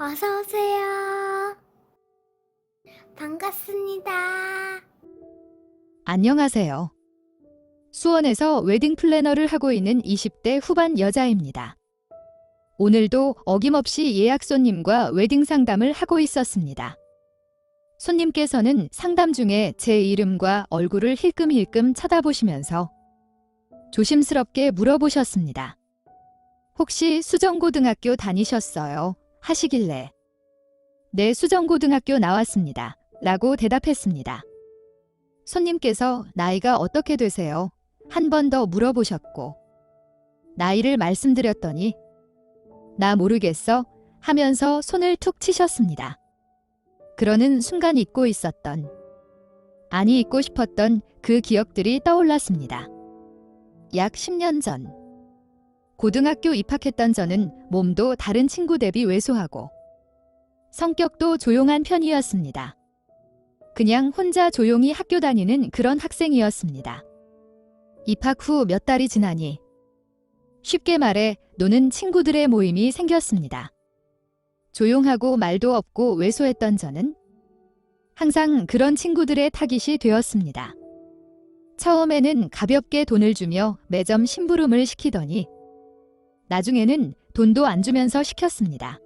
어서 오세요. 반갑습니다. 안녕하세요. 수원에서 웨딩 플래너를 하고 있는 20대 후반 여자입니다. 오늘도 어김없이 예약 손님과 웨딩 상담을 하고 있었습니다. 손님께서는 상담 중에 제 이름과 얼굴을 힐끔힐끔 쳐다보시면서 조심스럽게 물어보셨습니다. 혹시 수정고등학교 다니셨어요? 하시길래 네, 수정고등학교 나왔습니다. 라고 대답했습니다. 손님께서 나이가 어떻게 되세요? 한 번 더 물어보셨고 나이를 말씀드렸더니 나 모르겠어 하면서 손을 툭 치셨습니다. 그러는 순간 잊고 있었던, 아니 잊고 싶었던 그 기억들이 떠올랐습니다. 약 10년 전 고등학교 입학했던 저는 몸도 다른 친구 대비 왜소하고 성격도 조용한 편이었습니다. 그냥 혼자 조용히 학교 다니는 그런 학생이었습니다. 입학 후 몇 달이 지나니 쉽게 말해 노는 친구들의 모임이 생겼습니다. 조용하고 말도 없고 왜소했던 저는 항상 그런 친구들의 타깃이 되었습니다. 처음에는 가볍게 돈을 주며 매점 심부름을 시키더니 나중에는 돈도 안 주면서 시켰습니다.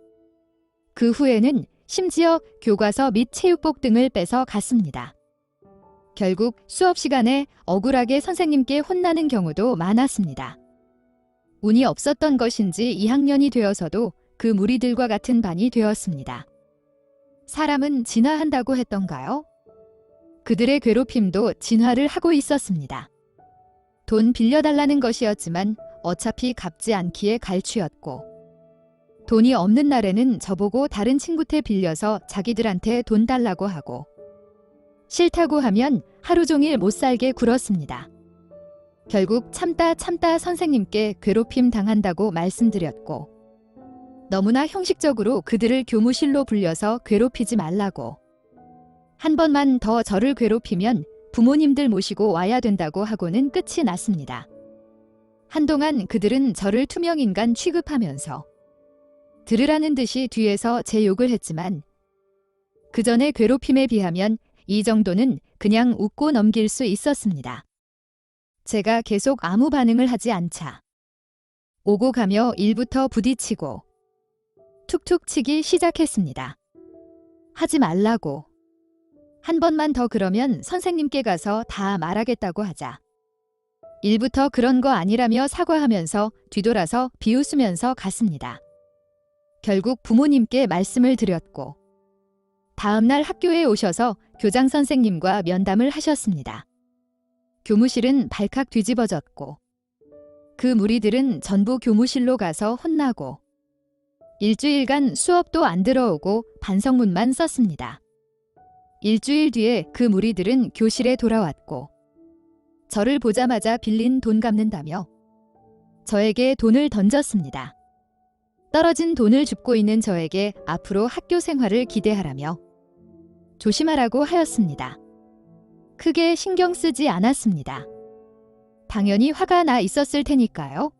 그 후에는 심지어 교과서 및 체육복 등을 뺏어 갔습니다. 결국 수업 시간에 억울하게 선생님께 혼나는 경우도 많았습니다. 운이 없었던 것인지 2학년이 되어서도 그 무리들과 같은 반이 되었습니다. 사람은 진화한다고 했던가요? 그들의 괴롭힘도 진화를 하고 있었습니다. 돈 빌려달라는 것이었지만 어차피 갚지 않기에 갈취였고 돈이 없는 날에는 저보고 다른 친구한테 빌려서 자기들한테 돈 달라고 하고 싫다고 하면 하루 종일 못 살게 굴었습니다. 결국 참다 선생님께 괴롭힘 당한다고 말씀드렸고 너무나 형식적으로 그들을 교무실로 불려서 괴롭히지 말라고 한 번만 더 저를 괴롭히면 부모님들 모시고 와야 된다고 하고는 끝이 났습니다. 한동안 그들은 저를 투명인간 취급하면서 들으라는 듯이 뒤에서 제 욕을 했지만 그 전의 괴롭힘에 비하면 이 정도는 그냥 웃고 넘길 수 있었습니다. 제가 계속 아무 반응을 하지 않자 오고 가며 일부터 부딪히고 툭툭 치기 시작했습니다. 하지 말라고. 한 번만 더 그러면 선생님께 가서 다 말하겠다고 하자. 일부터 그런 거 아니라며 사과하면서 뒤돌아서 비웃으면서 갔습니다. 결국 부모님께 말씀을 드렸고 다음날 학교에 오셔서 교장 선생님과 면담을 하셨습니다. 교무실은 발칵 뒤집어졌고 그 무리들은 전부 교무실로 가서 혼나고 일주일간 수업도 안 들어오고 반성문만 썼습니다. 일주일 뒤에 그 무리들은 교실에 돌아왔고 저를 보자마자 빌린 돈 갚는다며 저에게 돈을 던졌습니다. 떨어진 돈을 줍고 있는 저에게 앞으로 학교 생활을 기대하라며 조심하라고 하였습니다. 크게 신경 쓰지 않았습니다. 당연히 화가 나 있었을 테니까요.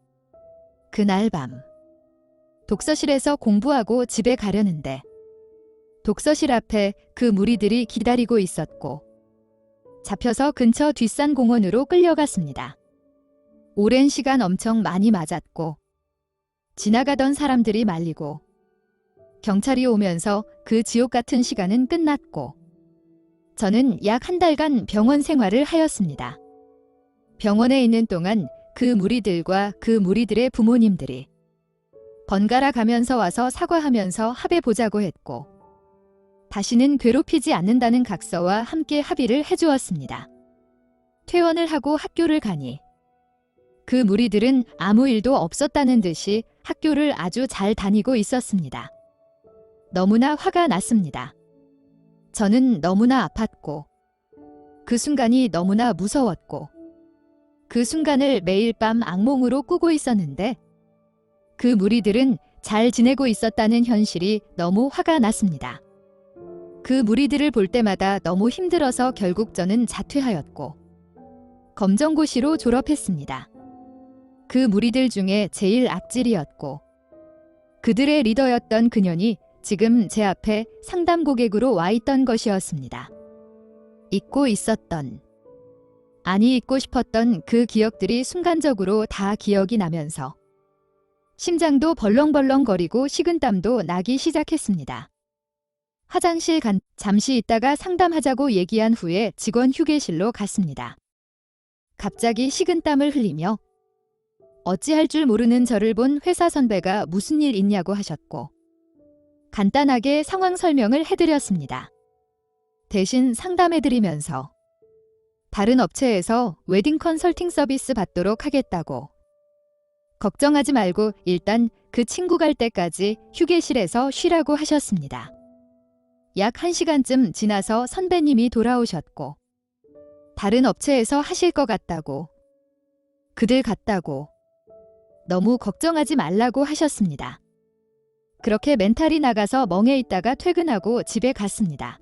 그날 밤 독서실에서 공부하고 집에 가려는데 독서실 앞에 그 무리들이 기다리고 있었고 잡혀서 근처 뒷산 공원으로 끌려갔습니다. 오랜 시간 엄청 많이 맞았고 지나가던 사람들이 말리고 경찰이 오면서 그 지옥 같은 시간은 끝났고 저는 약 한 달간 병원 생활을 하였습니다. 병원에 있는 동안 그 무리들과 그 무리들의 부모님들이 번갈아 가면서 와서 사과하면서 합해보자고 했고 다시는 괴롭히지 않는다는 각서와 함께 합의를 해주었습니다. 퇴원을 하고 학교를 가니 그 무리들은 아무 일도 없었다는 듯이 학교를 아주 잘 다니고 있었습니다. 너무나 화가 났습니다. 저는 너무나 아팠고 그 순간이 너무나 무서웠고 그 순간을 매일 밤 악몽으로 꾸고 있었는데 그 무리들은 잘 지내고 있었다는 현실이 너무 화가 났습니다. 그 무리들을 볼 때마다 너무 힘들어서 결국 저는 자퇴하였고 검정고시로 졸업했습니다. 그 무리들 중에 제일 악질이었고 그들의 리더였던 그년이 지금 제 앞에 상담 고객으로 와 있던 것이었습니다. 잊고 있었던, 아니 잊고 싶었던 그 기억들이 순간적으로 다 기억이 나면서 심장도 벌렁벌렁거리고 식은땀도 나기 시작했습니다. 화장실 잠시 있다가 상담하자고 얘기한 후에 직원 휴게실로 갔습니다. 갑자기 식은땀을 흘리며 어찌할 줄 모르는 저를 본 회사 선배가 무슨 일 있냐고 하셨고 간단하게 상황 설명을 해드렸습니다. 대신 상담해드리면서 다른 업체에서 웨딩 컨설팅 서비스 받도록 하겠다고, 걱정하지 말고 일단 그 친구 갈 때까지 휴게실에서 쉬라고 하셨습니다. 약 1시간쯤 지나서 선배님이 돌아오셨고 다른 업체에서 하실 것 같다고, 그들 같다고, 너무 걱정하지 말라고 하셨습니다. 그렇게 멘탈이 나가서 멍해 있다가 퇴근하고 집에 갔습니다.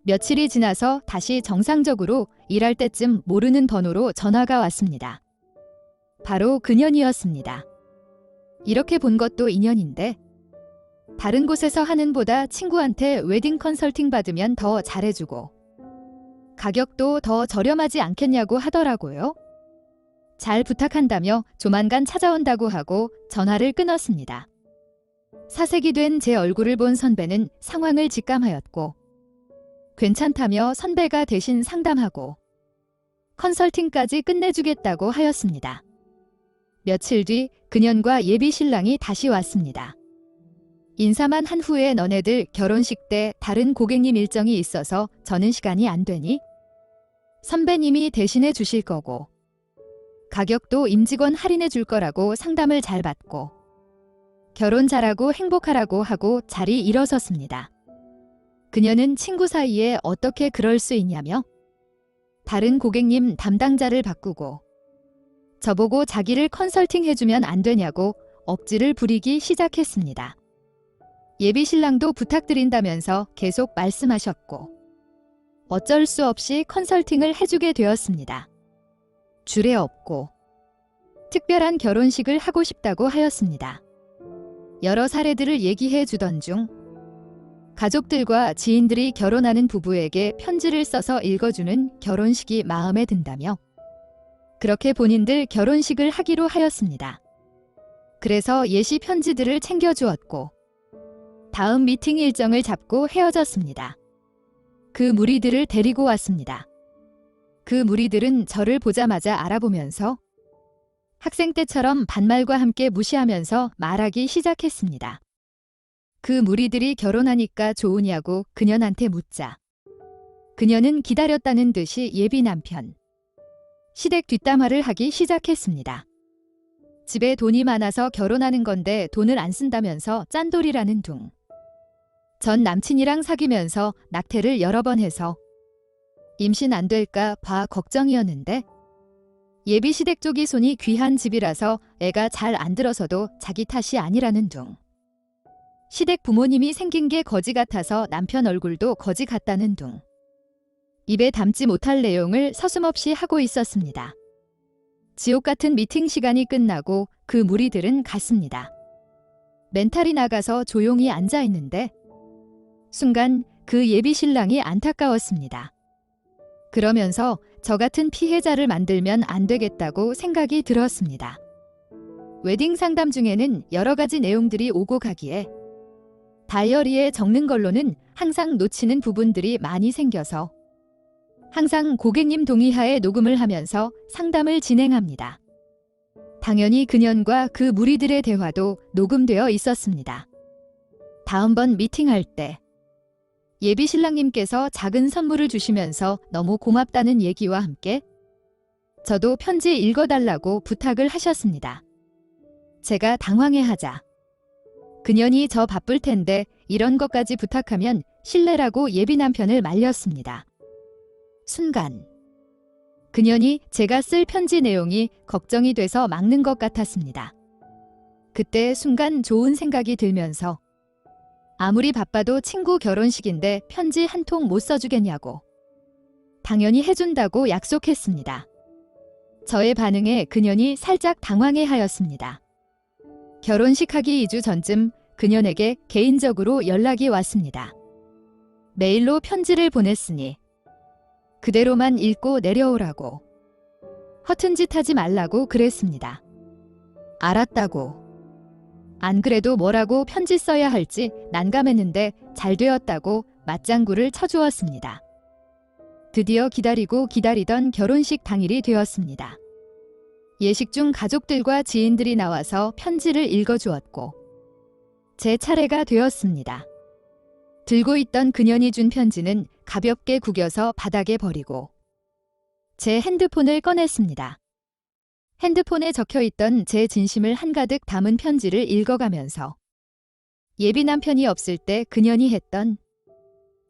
며칠이 지나서 다시 정상적으로 일할 때쯤 모르는 번호로 전화가 왔습니다. 바로 그년이었습니다. 이렇게 본 것도 인연인데 다른 곳에서 하는 보다 친구한테 웨딩 컨설팅 받으면 더 잘해주고 가격도 더 저렴하지 않겠냐고 하더라고요. 잘 부탁한다며 조만간 찾아온다고 하고 전화를 끊었습니다. 사색이 된 제 얼굴을 본 선배는 상황을 직감하였고 괜찮다며 선배가 대신 상담하고 컨설팅까지 끝내주겠다고 하였습니다. 며칠 뒤 그년과 예비 신랑이 다시 왔습니다. 인사만 한 후에 너네들 결혼식 때 다른 고객님 일정이 있어서 저는 시간이 안 되니 선배님이 대신해 주실 거고 가격도 임직원 할인해 줄 거라고 상담을 잘 받고 결혼 잘하고 행복하라고 하고 자리 일어섰습니다. 그녀는 친구 사이에 어떻게 그럴 수 있냐며 다른 고객님 담당자를 바꾸고 저보고 자기를 컨설팅 해주면 안 되냐고 억지를 부리기 시작했습니다. 예비 신랑도 부탁드린다면서 계속 말씀하셨고 어쩔 수 없이 컨설팅을 해주게 되었습니다. 주례 없고 특별한 결혼식을 하고 싶다고 하였습니다. 여러 사례들을 얘기해 주던 중 가족들과 지인들이 결혼하는 부부에게 편지를 써서 읽어주는 결혼식이 마음에 든다며 그렇게 본인들 결혼식을 하기로 하였습니다. 그래서 예시 편지들을 챙겨주었고 다음 미팅 일정을 잡고 헤어졌습니다. 그 무리들을 데리고 왔습니다. 그 무리들은 저를 보자마자 알아보면서 학생 때처럼 반말과 함께 무시하면서 말하기 시작했습니다. 그 무리들이 결혼하니까 좋으냐고 그년한테 묻자 그녀는 기다렸다는 듯이 예비 남편 시댁 뒷담화를 하기 시작했습니다. 집에 돈이 많아서 결혼하는 건데 돈을 안 쓴다면서 짠돌이라는 둥. 전 남친이랑 사귀면서 낙태를 여러 번 해서 임신 안 될까 봐 걱정이었는데 예비 시댁 쪽이 손이 귀한 집이라서 애가 잘 안 들어서도 자기 탓이 아니라는 둥. 시댁 부모님이 생긴 게 거지 같아서 남편 얼굴도 거지 같다는 둥. 입에 담지 못할 내용을 서슴없이 하고 있었습니다. 지옥 같은 미팅 시간이 끝나고 그 무리들은 갔습니다. 멘탈이 나가서 조용히 앉아 있는데 순간 그 예비 신랑이 안타까웠습니다. 그러면서 저 같은 피해자를 만들면 안 되겠다고 생각이 들었습니다. 웨딩 상담 중에는 여러 가지 내용들이 오고 가기에 다이어리에 적는 걸로는 항상 놓치는 부분들이 많이 생겨서 항상 고객님 동의하에 녹음을 하면서 상담을 진행합니다. 당연히 그년과 그 무리들의 대화도 녹음되어 있었습니다. 다음번 미팅할 때 예비 신랑님께서 작은 선물을 주시면서 너무 고맙다는 얘기와 함께 저도 편지 읽어달라고 부탁을 하셨습니다. 제가 당황해하자 그년이 저 바쁠 텐데 이런 것까지 부탁하면 실례라고 예비 남편을 말렸습니다. 순간 그년이 제가 쓸 편지 내용이 걱정이 돼서 막는 것 같았습니다. 그때 순간 좋은 생각이 들면서 아무리 바빠도 친구 결혼식인데 편지 한 통 못 써주겠냐고 당연히 해준다고 약속했습니다. 저의 반응에 그년이 살짝 당황해하였습니다. 결혼식 하기 2주 전쯤 그녀에게 개인적으로 연락이 왔습니다. 메일로 편지를 보냈으니 그대로만 읽고 내려오라고. 허튼 짓 하지 말라고 그랬습니다. 알았다고. 안 그래도 뭐라고 편지 써야 할지 난감했는데 잘 되었다고 맞장구를 쳐주었습니다. 드디어 기다리고 기다리던 결혼식 당일이 되었습니다. 예식 중 가족들과 지인들이 나와서 편지를 읽어주었고 제 차례가 되었습니다. 들고 있던 그년이 준 편지는 가볍게 구겨서 바닥에 버리고 제 핸드폰을 꺼냈습니다. 핸드폰에 적혀있던 제 진심을 한가득 담은 편지를 읽어가면서 예비 남편이 없을 때 그년이 했던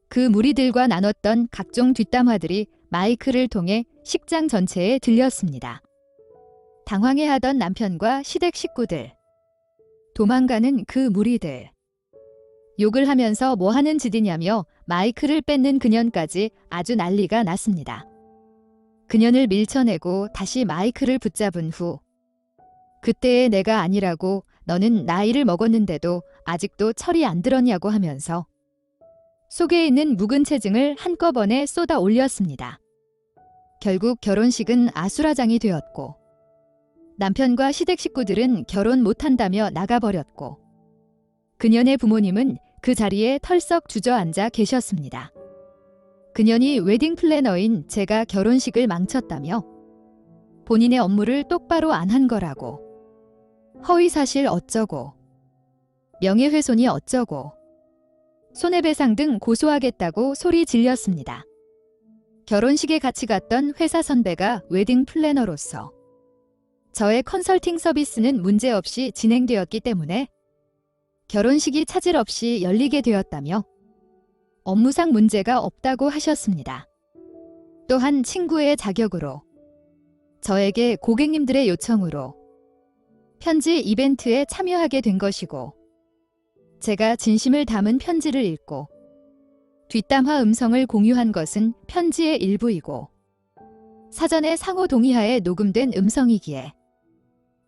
그 무리들과 나눴던 각종 뒷담화들이 마이크를 통해 식장 전체에 들렸습니다. 당황해하던 남편과 시댁 식구들, 도망가는 그 무리들, 욕을 하면서 뭐 하는 짓이냐며 마이크를 뺏는 그년까지 아주 난리가 났습니다. 그년을 밀쳐내고 다시 마이크를 붙잡은 후 그때의 내가 아니라고 너는 나이를 먹었는데도 아직도 철이 안 들었냐고 하면서 속에 있는 묵은 체증을 한꺼번에 쏟아 올렸습니다. 결국 결혼식은 아수라장이 되었고 남편과 시댁 식구들은 결혼 못한다며 나가버렸고 그년의 부모님은 그 자리에 털썩 주저앉아 계셨습니다. 그년이 웨딩 플래너인 제가 결혼식을 망쳤다며 본인의 업무를 똑바로 안 한 거라고, 허위사실 어쩌고, 명예훼손이 어쩌고, 손해배상 등 고소하겠다고 소리 질렸습니다. 결혼식에 같이 갔던 회사 선배가 웨딩 플래너로서 저의 컨설팅 서비스는 문제없이 진행되었기 때문에 결혼식이 차질 없이 열리게 되었다며 업무상 문제가 없다고 하셨습니다. 또한 친구의 자격으로 저에게 고객님들의 요청으로 편지 이벤트에 참여하게 된 것이고 제가 진심을 담은 편지를 읽고 뒷담화 음성을 공유한 것은 편지의 일부이고 사전에 상호 동의하에 녹음된 음성이기에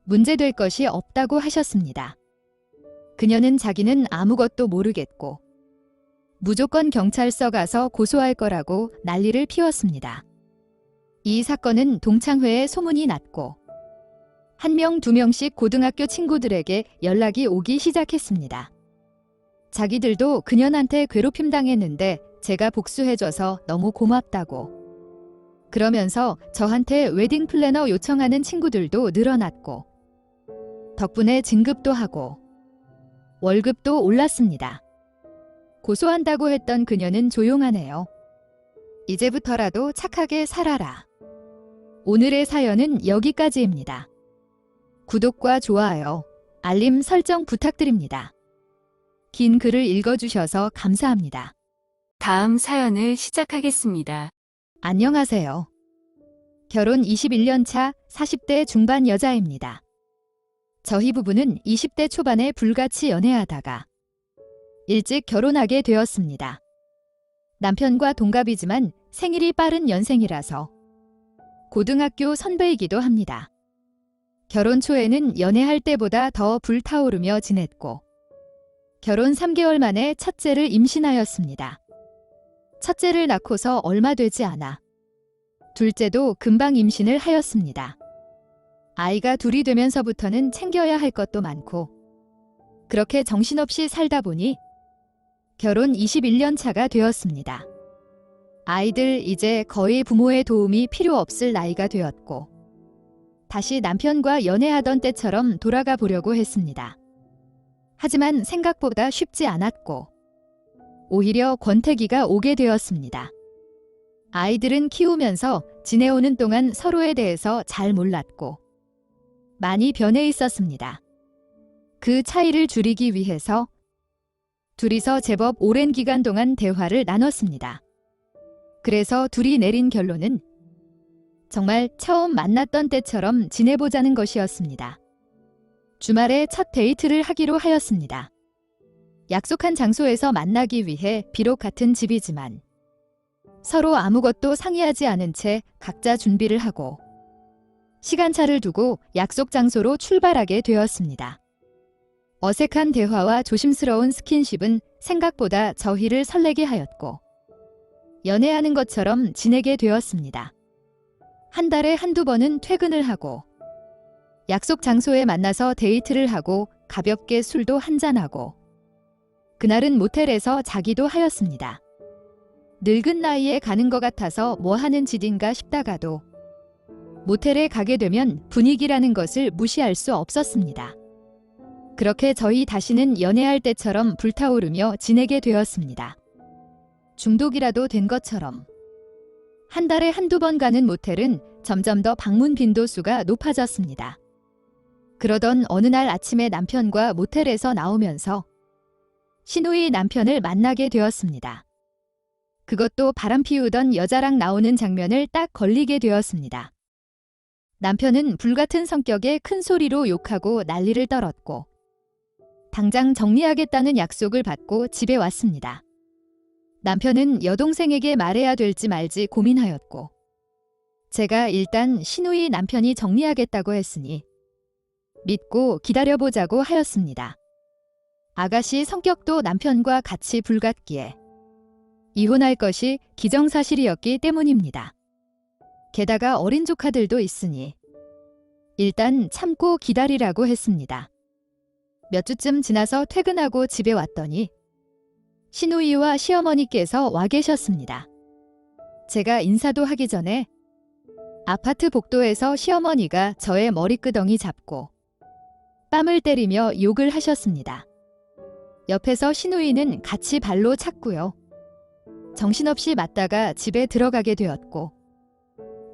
문제될 것이 없다고 하셨습니다. 그녀는 자기는 아무것도 모르겠고 무조건 경찰서 가서 고소할 거라고 난리를 피웠습니다. 이 사건은 동창회에 소문이 났고 1명, 2명씩 고등학교 친구들에게 연락이 오기 시작했습니다. 자기들도 그년한테 괴롭힘 당했는데 제가 복수해줘서 너무 고맙다고. 그러면서 저한테 웨딩 플래너 요청하는 친구들도 늘어났고 덕분에 진급도 하고 월급도 올랐습니다. 고소한다고 했던 그녀는 조용하네요. 이제부터라도 착하게 살아라. 오늘의 사연은 여기까지입니다. 구독과 좋아요, 알림 설정 부탁드립니다. 긴 글을 읽어주셔서 감사합니다. 다음 사연을 시작하겠습니다. 안녕하세요. 결혼 21년 차 40대 중반 여자입니다. 저희 부부는 20대 초반에 불같이 연애하다가 일찍 결혼하게 되었습니다. 남편과 동갑이지만 생일이 빠른 연생이라서 고등학교 선배이기도 합니다. 결혼 초에는 연애할 때보다 더 불타오르며 지냈고 결혼 3개월 만에 첫째를 임신하였습니다. 첫째를 낳고서 얼마 되지 않아 둘째도 금방 임신을 하였습니다. 아이가 둘이 되면서부터는 챙겨야 할 것도 많고 그렇게 정신없이 살다 보니 결혼 21년 차가 되었습니다. 아이들 이제 거의 부모의 도움이 필요 없을 나이가 되었고 다시 남편과 연애하던 때처럼 돌아가 보려고 했습니다. 하지만 생각보다 쉽지 않았고 오히려 권태기가 오게 되었습니다. 아이들은 키우면서 지내오는 동안 서로에 대해서 잘 몰랐고 많이 변해 있었습니다. 그 차이를 줄이기 위해서 둘이서 제법 오랜 기간 동안 대화를 나눴습니다. 그래서 둘이 내린 결론은 정말 처음 만났던 때처럼 지내보자는 것이었습니다. 주말에 첫 데이트를 하기로 하였습니다. 약속한 장소에서 만나기 위해 비록 같은 집이지만 서로 아무것도 상의하지 않은 채 각자 준비를 하고 시간차를 두고 약속 장소로 출발하게 되었습니다. 어색한 대화와 조심스러운 스킨십은 생각보다 저희를 설레게 하였고 연애하는 것처럼 지내게 되었습니다. 한 달에 한두 번은 퇴근을 하고 약속 장소에 만나서 데이트를 하고 가볍게 술도 한잔하고 그날은 모텔에서 자기도 하였습니다. 늙은 나이에 가는 것 같아서 뭐 하는 짓인가 싶다가도 모텔에 가게 되면 분위기라는 것을 무시할 수 없었습니다. 그렇게 저희 다시는 연애할 때처럼 불타오르며 지내게 되었습니다. 중독이라도 된 것처럼. 한 달에 한두 번 가는 모텔은 점점 더 방문 빈도수가 높아졌습니다. 그러던 어느 날 아침에 남편과 모텔에서 나오면서 시누이 남편을 만나게 되었습니다. 그것도 바람 피우던 여자랑 나오는 장면을 딱 걸리게 되었습니다. 남편은 불같은 성격에 큰 소리로 욕하고 난리를 떨었고 당장 정리하겠다는 약속을 받고 집에 왔습니다. 남편은 여동생에게 말해야 될지 말지 고민하였고 제가 일단 시누이 남편이 정리하겠다고 했으니 믿고 기다려보자고 하였습니다. 아가씨 성격도 남편과 같이 불같기에 이혼할 것이 기정사실이었기 때문입니다. 게다가 어린 조카들도 있으니 일단 참고 기다리라고 했습니다. 몇 주쯤 지나서 퇴근하고 집에 왔더니 시누이와 시어머니께서 와 계셨습니다. 제가 인사도 하기 전에 아파트 복도에서 시어머니가 저의 머리끄덩이 잡고 뺨을 때리며 욕을 하셨습니다. 옆에서 시누이는 같이 발로 찼고요. 정신없이 맞다가 집에 들어가게 되었고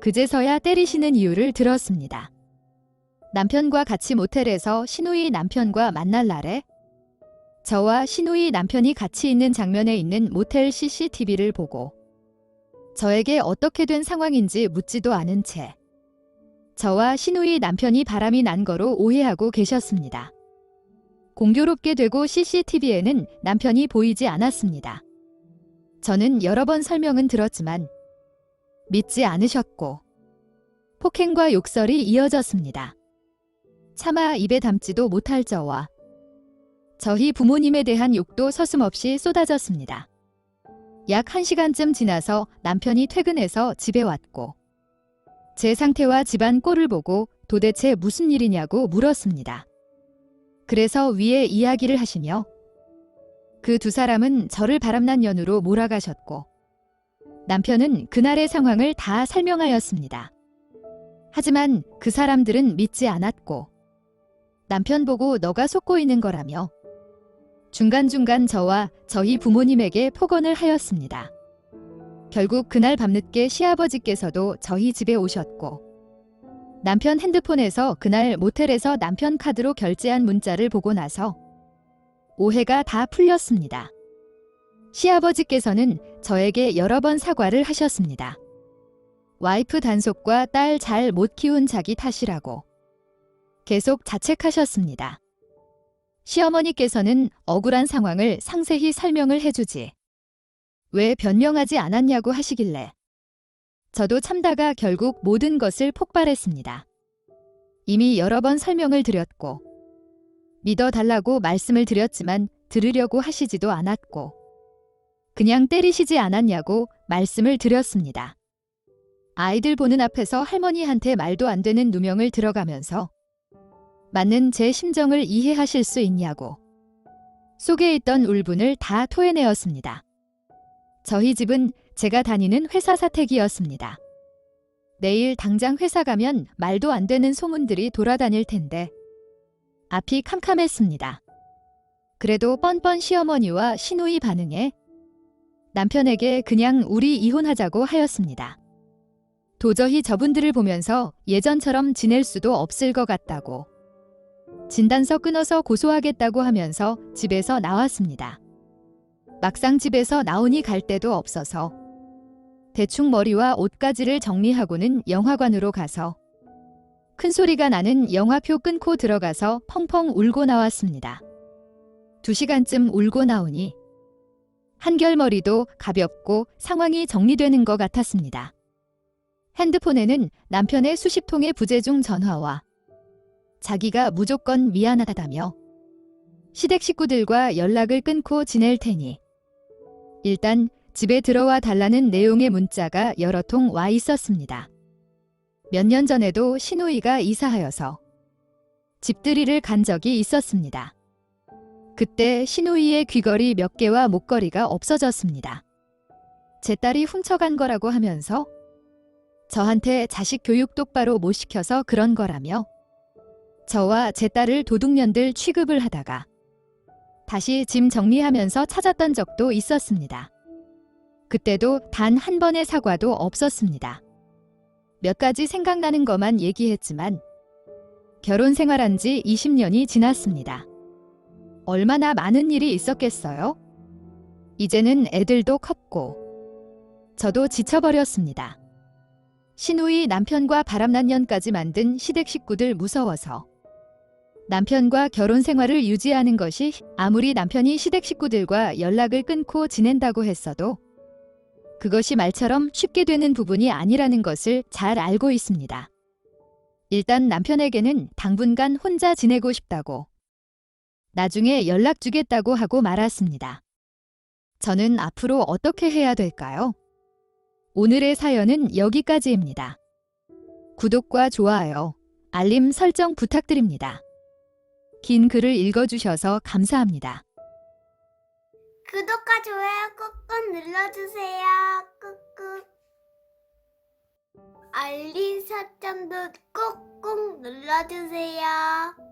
그제서야 때리시는 이유를 들었습니다. 남편과 같이 모텔에서 시누이 남편과 만날 날에 저와 시누이 남편이 같이 있는 장면에 있는 모텔 CCTV를 보고 저에게 어떻게 된 상황인지 묻지도 않은 채 저와 시누이 남편이 바람이 난 거로 오해하고 계셨습니다. 공교롭게 되고 CCTV에는 남편이 보이지 않았습니다. 저는 여러 번 설명은 들었지만 믿지 않으셨고 폭행과 욕설이 이어졌습니다. 차마 입에 담지도 못할 저와 저희 부모님에 대한 욕도 서슴없이 쏟아졌습니다. 약 1시간쯤 지나서 남편이 퇴근해서 집에 왔고 제 상태와 집안 꼴을 보고 도대체 무슨 일이냐고 물었습니다. 그래서 위에 이야기를 하시며 그 두 사람은 저를 바람난 년으로 몰아가셨고 남편은 그날의 상황을 다 설명하였습니다. 하지만 그 사람들은 믿지 않았고 남편 보고 너가 속고 있는 거라며 중간중간 저와 저희 부모님에게 폭언을 하였습니다. 결국 그날 밤늦게 시아버지께서도 저희 집에 오셨고 남편 핸드폰에서 그날 모텔에서 남편 카드로 결제한 문자를 보고 나서 오해가 다 풀렸습니다. 시아버지께서는 저에게 여러 번 사과를 하셨습니다. 와이프 단속과 딸 잘 못 키운 자기 탓이라고 계속 자책하셨습니다. 시어머니께서는 억울한 상황을 상세히 설명을 해주지 왜 변명하지 않았냐고 하시길래 저도 참다가 결국 모든 것을 폭발했습니다. 이미 여러 번 설명을 드렸고 믿어달라고 말씀을 드렸지만 들으려고 하시지도 않았고 그냥 때리시지 않았냐고 말씀을 드렸습니다. 아이들 보는 앞에서 할머니한테 말도 안 되는 누명을 들어가면서 맞는 제 심정을 이해하실 수 있냐고 속에 있던 울분을 다 토해내었습니다. 저희 집은 제가 다니는 회사 사택이었습니다. 내일 당장 회사 가면 말도 안 되는 소문들이 돌아다닐 텐데 앞이 캄캄했습니다. 그래도 뻔뻔 시어머니와 시누이 반응에 남편에게 그냥 우리 이혼하자고 하였습니다. 도저히 저분들을 보면서 예전처럼 지낼 수도 없을 것 같다고 진단서 끊어서 고소하겠다고 하면서 집에서 나왔습니다. 막상 집에서 나오니 갈 데도 없어서 대충 머리와 옷가지를 정리하고는 영화관으로 가서 큰 소리가 나는 영화표 끊고 들어가서 펑펑 울고 나왔습니다. 2시간쯤 울고 나오니 한결머리도 가볍고 상황이 정리되는 것 같았습니다. 핸드폰에는 남편의 수십 통의 부재중 전화와 자기가 무조건 미안하다며 시댁 식구들과 연락을 끊고 지낼 테니 일단 집에 들어와 달라는 내용의 문자가 여러 통 와 있었습니다. 몇 년 전에도 시누이가 이사하여서 집들이를 간 적이 있었습니다. 그때 시누이의 귀걸이 몇 개와 목걸이가 없어졌습니다. 제 딸이 훔쳐간 거라고 하면서 저한테 자식 교육 똑바로 못 시켜서 그런 거라며 저와 제 딸을 도둑년들 취급을 하다가 다시 짐 정리하면서 찾았던 적도 있었습니다. 그때도 단 한 번의 사과도 없었습니다. 몇 가지 생각나는 것만 얘기했지만 결혼 생활한 지 20년이 지났습니다. 얼마나 많은 일이 있었겠어요? 이제는 애들도 컸고 저도 지쳐버렸습니다. 시누이 남편과 바람난 년까지 만든 시댁 식구들 무서워서 남편과 결혼 생활을 유지하는 것이 아무리 남편이 시댁 식구들과 연락을 끊고 지낸다고 했어도 그것이 말처럼 쉽게 되는 부분이 아니라는 것을 잘 알고 있습니다. 일단 남편에게는 당분간 혼자 지내고 싶다고 나중에 연락 주겠다고 하고 말았습니다. 저는 앞으로 어떻게 해야 될까요? 오늘의 사연은 여기까지입니다. 구독과 좋아요, 알림 설정 부탁드립니다. 긴 글을 읽어주셔서 감사합니다. 구독과 좋아요 꾹꾹 눌러주세요. 꾹꾹. 알림 설정도 꾹꾹 눌러주세요.